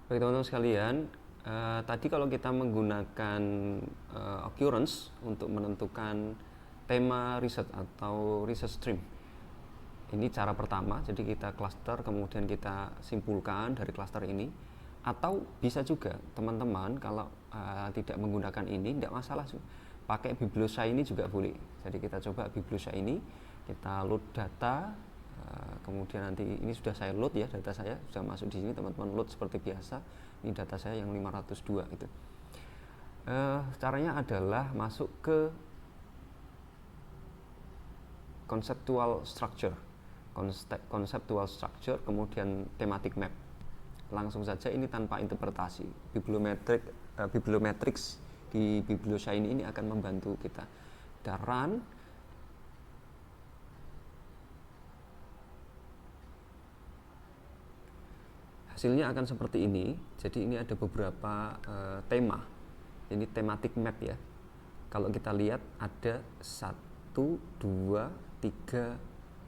Baik teman-teman sekalian, tadi kalau kita menggunakan occurrence untuk menentukan tema riset atau research stream, ini cara pertama. Jadi kita cluster, kemudian kita simpulkan dari cluster ini. Atau bisa juga teman-teman kalau tidak menggunakan ini, tidak masalah, pakai Bibliosci ini juga boleh. Jadi kita coba Bibliosci ini, kita load data. Kemudian nanti ini sudah saya load ya, data saya sudah masuk di sini, teman-teman load seperti biasa. Ini data saya yang 502 itu. Caranya adalah masuk ke conceptual structure, kemudian thematic map. Langsung saja ini tanpa interpretasi. Bibliometrics di Bibliosci ini akan membantu kita. Kita run. Hasilnya akan seperti ini. Jadi ini ada beberapa tema. Ini thematic map ya. Kalau kita lihat ada 1, 2, 3,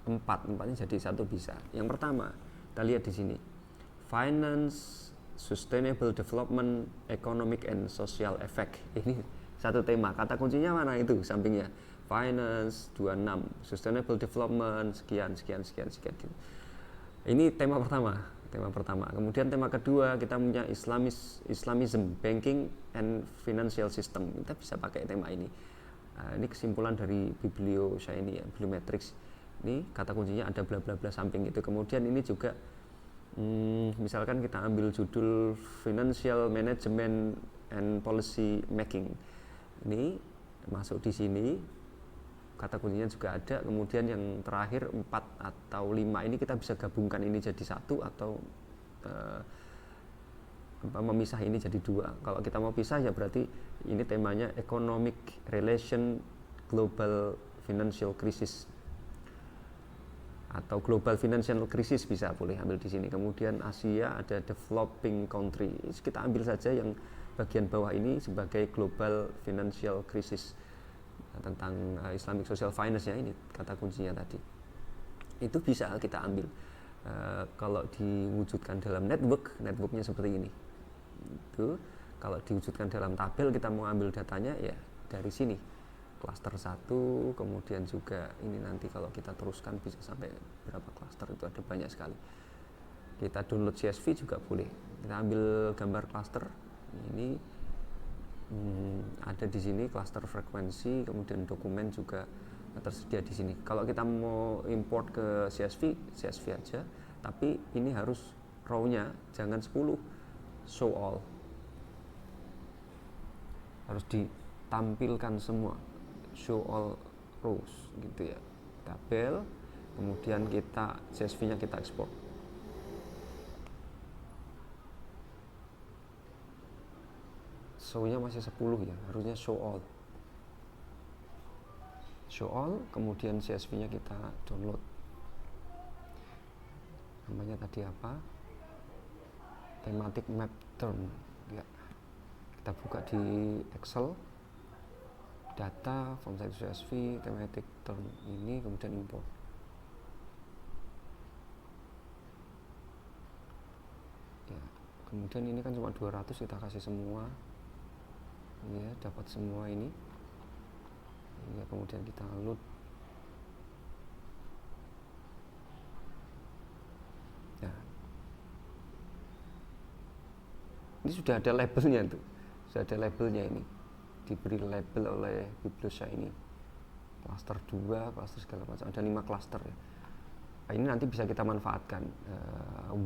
4. Empatnya jadi satu bisa. Yang pertama, kita lihat di sini. Finance, Sustainable Development, Economic and Social Effect. Ini satu tema. Kata kuncinya mana itu sampingnya? Finance 26, Sustainable Development sekian. Ini tema pertama. Kemudian tema kedua kita punya Islamism, Banking and Financial System. Kita bisa pakai tema ini. Ini kesimpulan dari Bibliosci ini ya, Bibliometrics. Ini kata kuncinya ada bla bla bla samping itu. Kemudian ini juga misalkan kita ambil judul Financial Management and Policy Making. Ini masuk di sini. Kata kuncinya juga ada. Kemudian yang terakhir 4 atau 5 ini kita bisa gabungkan ini jadi satu atau memisah ini jadi dua. Kalau kita mau pisah ya berarti ini temanya Economic Relation Global Financial Crisis atau Global Financial Crisis, bisa boleh ambil di sini. Kemudian Asia ada Developing Country. Kita ambil saja yang bagian bawah ini sebagai Global Financial Crisis, tentang Islamic Social Finance ya, ini kata kuncinya tadi. Itu bisa kita ambil. Kalau diwujudkan dalam networknya seperti ini. Itu kalau diwujudkan dalam tabel, kita mau ambil datanya ya dari sini. Cluster 1, kemudian juga ini nanti kalau kita teruskan bisa sampai berapa cluster, itu ada banyak sekali. Kita download CSV juga boleh. Kita ambil gambar cluster ini. Ada di sini cluster frekuensi, kemudian dokumen juga tersedia di sini. Kalau kita mau import ke CSV aja, tapi ini harus row-nya jangan 10, show all. Harus ditampilkan semua, show all rows gitu ya. Tabel, kemudian kita CSV-nya kita ekspor. Show-nya masih 10 ya, harusnya show all. Show all, kemudian CSV-nya kita download. Namanya tadi apa? Thematic map term ya. Kita buka di Excel, data, form size CSV, thematic term ini, kemudian import. Ya, kemudian ini kan cuma 200, kita kasih semua. Ya, dapat semua ini ya, kemudian kita load ya. Ini sudah ada labelnya tuh, sudah ada labelnya, ini diberi label oleh Bibliosci ini, cluster 2, cluster segala macam, ada 5 cluster ya. Nah, ini nanti bisa kita manfaatkan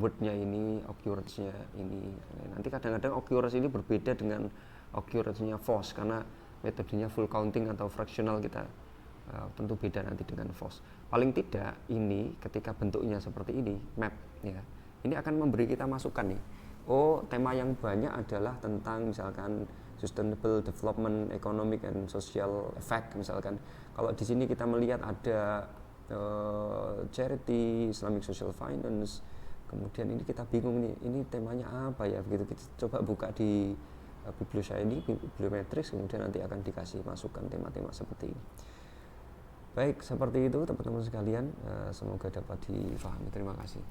wordnya ini, occurrence-nya ini. Nanti kadang-kadang occurrence ini berbeda dengan occurrence-nya FOSS, karena metodenya full counting atau fractional kita tentu beda nanti dengan FOSS. Paling tidak ini ketika bentuknya seperti ini, map ya, ini akan memberi kita masukan nih. Oh, tema yang banyak adalah tentang misalkan Sustainable Development, Economic and Social Effect misalkan. Kalau di sini kita melihat ada charity, Islamic Social Finance, kemudian ini kita bingung nih, ini temanya apa ya, begitu kita coba buka di Bibliosci ini, Bibliometrics, kemudian nanti akan dikasih masukan tema-tema seperti ini. Baik, seperti itu teman-teman sekalian, semoga dapat difahami. Terima kasih.